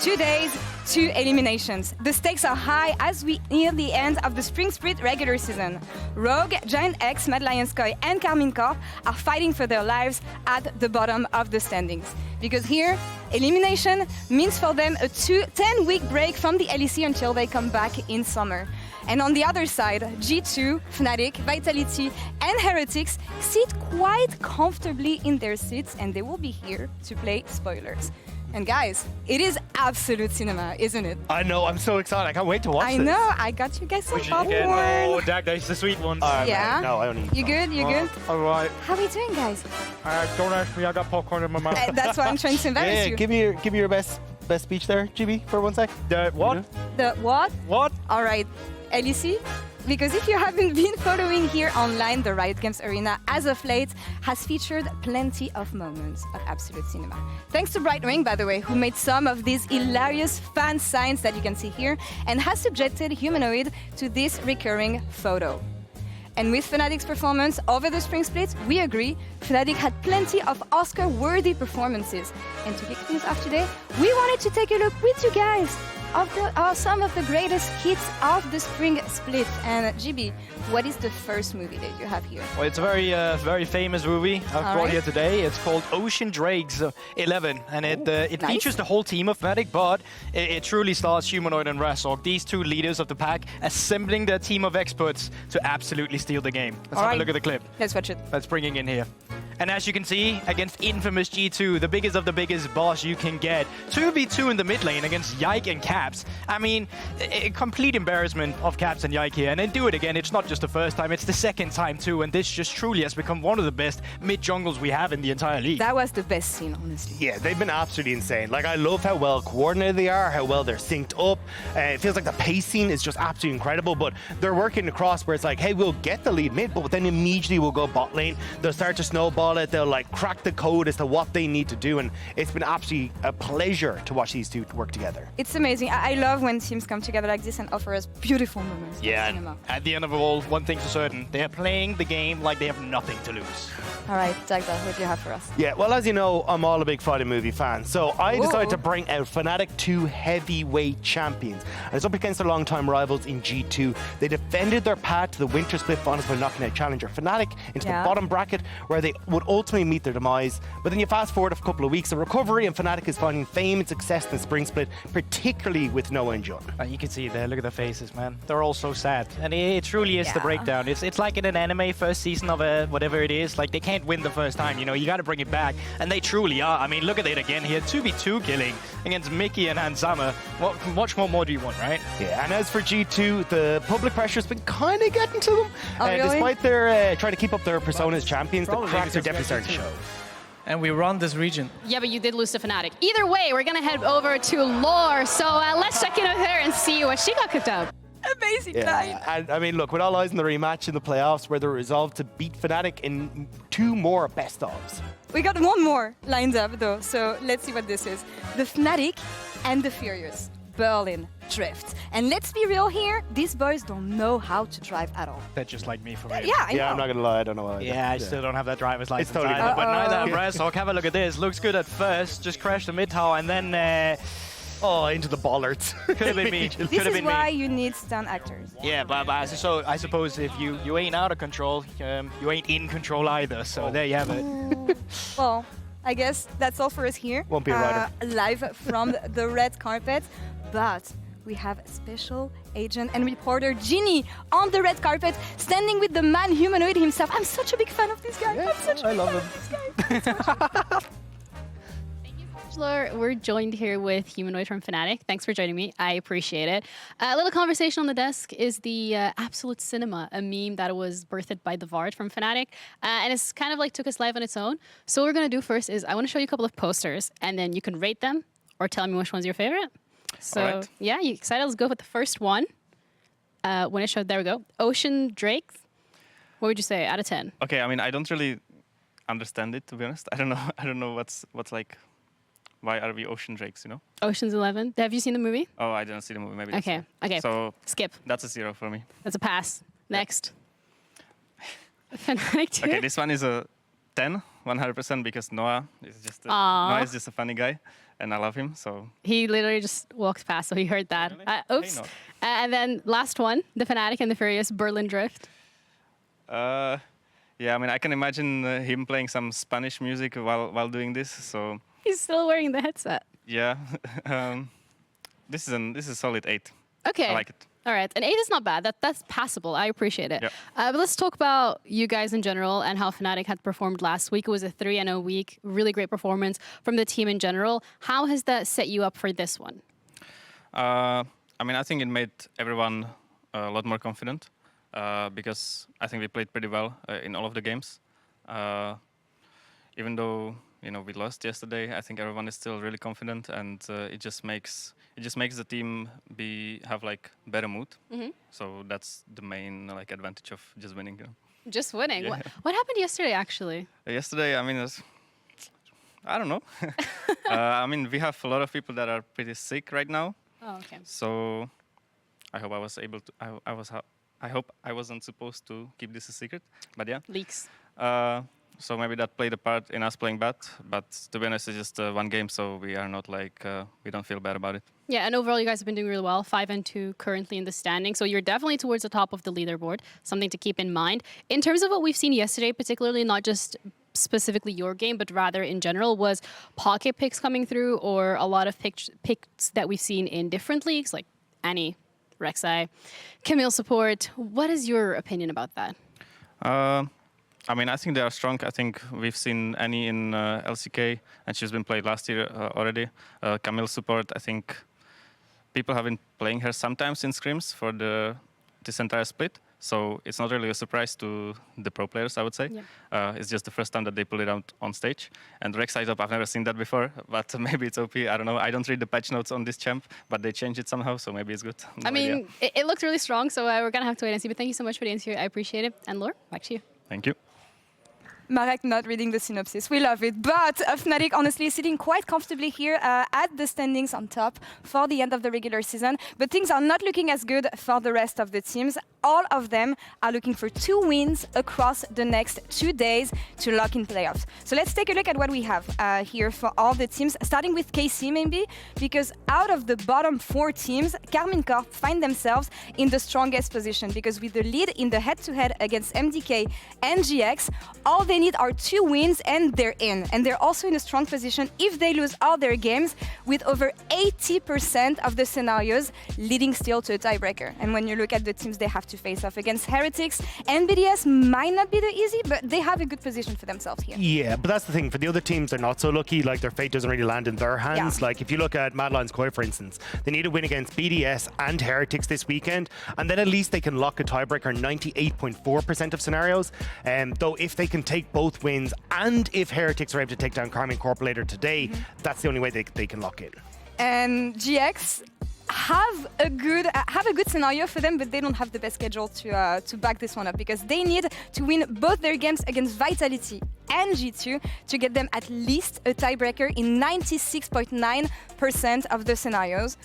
2 days, 2 eliminations. The stakes are high as we near the end of the Spring Split regular season. Rogue, Giant X, Mad Lion Sky, and Carmine Corp are fighting for their lives at the bottom of the standings. Because here, elimination means for them a 10-week break from the LEC until they come back in summer. And on the other side, G2, Fnatic, Vitality, and Heretics sit quite comfortably in their seats, and they will be here to play spoilers. And guys, it is absolute cinema, isn't it? I know, I'm so excited. I can't wait to watch this. I know, I got you guys some popcorn. Oh, Dag, that's the sweet one. Yeah? No, I don't need You good? You good? All right. How are we doing, guys? Don't ask me, I got popcorn in my mouth. That's why I'm trying to embarrass Yeah, you. give me your best speech there, GB, for 1 sec. The what? The what? What? All right, LEC. Because if you haven't been following here online, the Riot Games Arena, as of late, has featured plenty of moments of absolute cinema. Thanks to Bright Ring, by the way, who made some of these hilarious fan signs that you can see here, and has subjected Humanoid to this recurring photo. And with Fnatic's performance over the Spring Split, we agree, Fnatic had plenty of Oscar-worthy performances. And to kick things off today, we wanted to take a look with you guys of some of the greatest hits of the Spring Split. And GB, what is the first movie that you have here? Well, it's a very famous movie I've brought here today. It's called Ocean Drakes 11, and it nice. features the whole team of Fnatic, but it truly stars Humanoid and Razork, these two leaders of the pack, assembling their team of experts to absolutely steal the game. Let's have a look at the clip. Let's watch it. Let's bring it in here. And as you can see, against infamous G2, the biggest of the biggest boss you can get. 2v2 in the mid lane against Yike and Caps. I mean, a complete embarrassment of Caps and Yike here. And they do it again. It's not just the first time, it's the second time too. And this just truly has become one of the best mid-jungles we have in the entire league. That was the best scene, honestly. Yeah, they've been absolutely insane. Like, I love how well coordinated they are, how well they're synced up. It feels like the pacing is just absolutely incredible, but they're working across where it's like, hey, we'll get the lead mid, but then immediately we'll go bot lane. They'll start to snowball it. They'll like crack the code as to what they need to do, and it's been absolutely a pleasure to watch these two work together. It's amazing. I love when teams come together like this and offer us beautiful moments of cinema. At the end of it all, one thing's for certain, they are playing the game like they have nothing to lose. All right, Dagda, what do you have for us? Yeah, well, as you know, I'm all a big fighting movie fan, so I decided to bring out Fnatic 2 heavyweight champions. And it's up against their longtime rivals in G2. They defended their path to the Winter Split Finals by knocking out challenger Fnatic into the bottom bracket, where they would ultimately meet their demise. But then you fast forward a couple of weeks of recovery, and Fnatic is finding fame and success in the Spring Split, particularly with Noah and Jun. You can see there, look at their faces, man. They're all so sad. And it truly is the breakdown. It's like in an anime first season of whatever it is. Like, they can't win the first time, you know, you got to bring it back. And they truly are. I mean, look at it again here. 2v2 killing against Mickey and Hansama. What much more do you want, right? Yeah, and as for G2, the public pressure's been kind of getting to them. Really? Despite their trying to keep up their persona as champions, the cracks are definitely starting to show. And we run this region. Yeah, but you did lose to Fnatic. Either way, we're gonna head over to Lore. So let's check in with her and see what she got cooked up. Amazing night. And I mean, look, with all eyes on the rematch in the playoffs, where they're resolved to beat Fnatic in 2 more best-ofs. We got one more lined up, though, so let's see what this is. The Fnatic and the Furious. Berlin Drift. And let's be real here, these boys don't know how to drive at all. They're just like me for real. Yeah, I know. I'm not going to lie, I don't know why. Yeah, I still don't have that driver's license totally either, but neither have Uh-oh. Razork. Have a look at this. Looks good at first. Just crashed the mid tower and then... Oh, into the bollards. Could have been me. Could This have is been why me. you need stunt actors. Yeah, but so I suppose if you ain't out of control, you ain't in control either. So there you have it. Well, I guess that's all for us here. Won't be a rider. Live from the red carpet. But we have special agent and reporter Ginny on the red carpet, standing with the man Humanoid himself. I'm such a big fan of this guy. I'm such a big fan of this guy. We're joined here with Humanoid from Fnatic. Thanks for joining me. I appreciate it. A little conversation on the desk is the Absolute Cinema, a meme that was birthed by the Vard from Fnatic. And it's kind of like took us live on its own. So what we're going to do first is I want to show you a couple of posters, and then you can rate them or tell me which one's your favorite. So yeah, you excited? Let's go with the first one. When it showed, there we go. Ocean Drakes. What would you say out of 10? Okay, I mean, I don't really understand it, to be honest. I don't know what's like. Why are we Ocean Drakes, you know? Ocean's 11. Have you seen the movie? Oh, I didn't see the movie. Maybe. Okay. Okay. So skip. That's a 0 for me. That's a pass. Next. Fnatic 2. Okay, this one is a 10, 100%, because Noah is just a funny guy. and I love him. So He literally just walked past, so he heard that. Really? Oops. Hey, no. And then last one, the Fnatic and the Furious Berlin Drift. yeah, I mean, I can imagine him playing some Spanish music while doing this. So He's still wearing the headset. yeah, this is a solid 8. Okay. I like it. All right, an 8 is not bad. That's passable. I appreciate it. Yep. But let's talk about you guys in general and how Fnatic had performed last week. It was a 3-0 week, really great performance from the team in general. How has that set you up for this one? I mean, I think it made everyone a lot more confident because I think we played pretty well in all of the games. Even though we lost yesterday, I think everyone is still really confident, and it just makes the team have like better mood. So that's the main advantage of just winning. Just winning. Yeah. What happened yesterday, actually? Yesterday, I mean, I don't know. I mean, we have a lot of people that are pretty sick right now. Oh, okay. So I hope I was able to. I hope I wasn't supposed to keep this a secret. But yeah. Leaks. So maybe that played a part in us playing bad. But to be honest, it's just one game, so we are not we don't feel bad about it. Yeah, and overall, you guys have been doing really well. 5-2 currently in the standing, so you're definitely towards the top of the leaderboard. Something to keep in mind. In terms of what we've seen yesterday, particularly not just specifically your game, but rather in general, was pocket picks coming through, or a lot of picks that we've seen in different leagues, like Annie, Rek'Sai, Camille support. What is your opinion about that? I mean, I think they are strong. I think we've seen Annie in LCK, and she's been played last year already. Camille support, I think people have been playing her sometimes in scrims for this entire split. So it's not really a surprise to the pro players, I would say. Yeah. It's just the first time that they pull it out on stage. And Rek'Sai top, I've never seen that before, but maybe it's OP. I don't know. I don't read the patch notes on this champ, but they changed it somehow, so maybe it's good. No, I mean, it looks really strong, so we're going to have to wait and see. But thank you so much for the interview. I appreciate it. And Laure, back to you. Thank you. Marek not reading the synopsis. We love it. But Fnatic, honestly, sitting quite comfortably here at the standings on top for the end of the regular season. But things are not looking as good for the rest of the teams. All of them are looking for 2 wins across the next 2 days to lock in playoffs. So let's take a look at what we have here for all the teams, starting with KC maybe, because out of the bottom 4 teams, Karmine Corp find themselves in the strongest position, because with the lead in the head-to-head against MDK and GX, all they need are 2 wins and they're in. And they're also in a strong position if they lose all their games, with over 80% of the scenarios leading still to a tiebreaker. And when you look at the teams they have to face off against, Heretics and BDS might not be the easy, but they have a good position for themselves here. Yeah, but that's the thing. For the other teams, they're not so lucky. Like, their fate doesn't really land in their hands. Yeah. Like, if you look at Mad Lions Koi, for instance, they need a win against BDS and Heretics this weekend, and then at least they can lock a tiebreaker 98.4% of scenarios. Though if they can take both wins, and if Heretics are able to take down Karmine Corp later today, that's the only way they can lock in. And GX have a good scenario for them, but they don't have the best schedule to back this one up, because they need to win both their games against Vitality and G2 to get them at least a tiebreaker in 96.9% of the scenarios.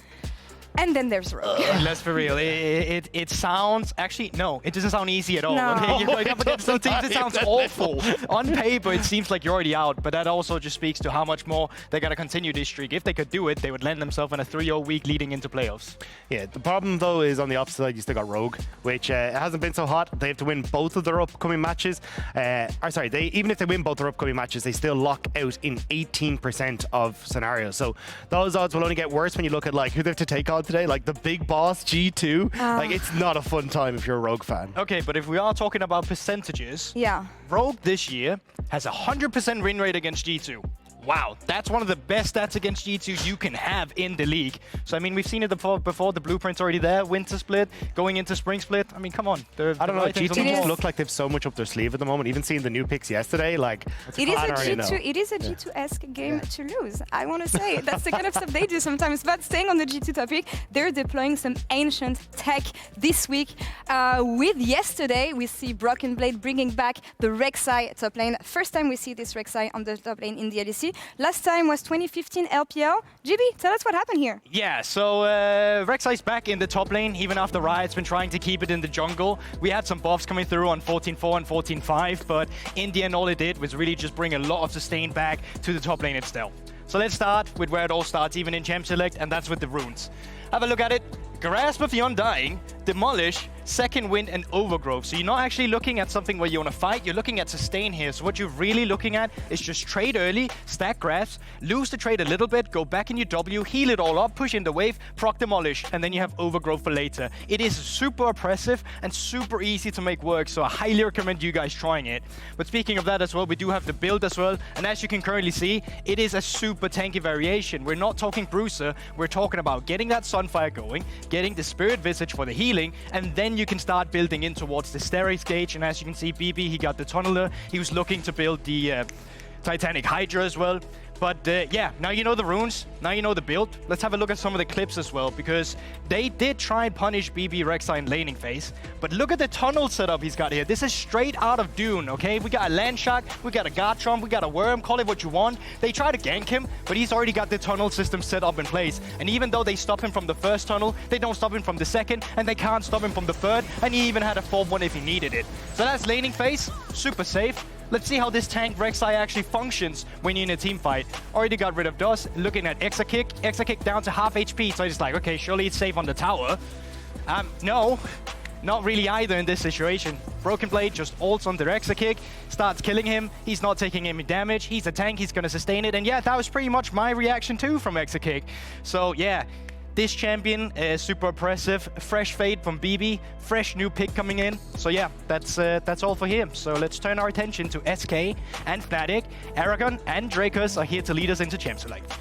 And then there's Rogue. Let's be real. It sounds... Actually, no. It doesn't sound easy at all. No. Okay? You're going up against some teams. It sounds awful. On paper, it seems like you're already out, but that also just speaks to how much more they're going to continue this streak. If they could do it, they would land themselves in a 3-0 week leading into playoffs. Yeah, the problem, though, is on the opposite side, you still got Rogue, which hasn't been so hot. They have to win both of their upcoming matches. Even if they win both their upcoming matches, they still lock out in 18% of scenarios. So those odds will only get worse when you look at who they have to take on today, like the big boss G2. It's not a fun time if you're a Rogue fan. Okay, but if we are talking about percentages, Yeah. Rogue this year has a 100% win rate against G2. Wow, that's one of the best stats against G2 you can have in the league. So, I mean, we've seen it before. The blueprint's already there. Winter split, going into spring split. I mean, come on. I don't know. G2 just look like they have so much up their sleeve at the moment. Even seeing the new picks yesterday, It is a G2-esque game to lose. I want to say that's the kind of stuff they do sometimes. But staying on the G2 topic, they're deploying some ancient tech this week. With yesterday, we see Broken Blade bringing back the Rek'Sai top lane. First time we see this Rek'Sai on the top lane in the LEC. Last time was 2015 LPL. GB, tell us what happened here. Yeah, so Rek'Sai's back in the top lane, even after Riot's been trying to keep it in the jungle. We had some buffs coming through on 14.4 and 14.5, but in the end, all it did was really just bring a lot of sustain back to the top lane itself. So let's start with where it all starts, even in Champ Select, and that's with the runes. Have a look at it. Grasp of the Undying, Demolish, Second Wind, and Overgrowth. So you're not actually looking at something where you want to fight, you're looking at sustain here. So what you're really looking at is just trade early, stack Grasp, lose the trade a little bit, go back in your W, heal it all up, push in the wave, proc Demolish, and then you have Overgrowth for later. It is super oppressive and super easy to make work, so I highly recommend you guys trying it. But speaking of that as well, we do have the build as well, and as you can currently see, it is a super tanky variation. We're not talking Bruiser, we're talking about getting that Sunfire going, getting the Spirit Visage for the healing, and then you can start building in towards the Sterak's Gauge. And as you can see, BB, he got the Tunneler. He was looking to build the Titanic Hydra as well. But yeah, now you know the runes, now you know the build. Let's have a look at some of the clips as well, because they did try and punish BB Rek'Sai in laning phase. But look at the tunnel setup he's got here. This is straight out of Dune, okay? We got a Landshark, we got a Garchomp, we got a Worm, call it what you want. They try to gank him, but he's already got the tunnel system set up in place. And even though they stop him from the first tunnel, they don't stop him from the second, and they can't stop him from the third, and he even had a fourth one if he needed it. So that's laning phase, super safe. Let's see how this tank Rek'Sai actually functions when you're in a team fight. Already got rid of Dust, looking at Exa Kick down to half HP, so he's like, okay, surely it's safe on the tower. No, not really either in this situation. Broken Blade just ults on the Exa Kick, starts killing him, he's not taking any damage, he's a tank, he's gonna sustain it, and yeah, that was pretty much my reaction too from Exa Kick. So yeah, this champion is super oppressive, fresh fade from BB, fresh new pick coming in. So yeah, that's all for him. So let's turn our attention to SK and Fnatic. Aragon and Dracos are here to lead us into Champ Select.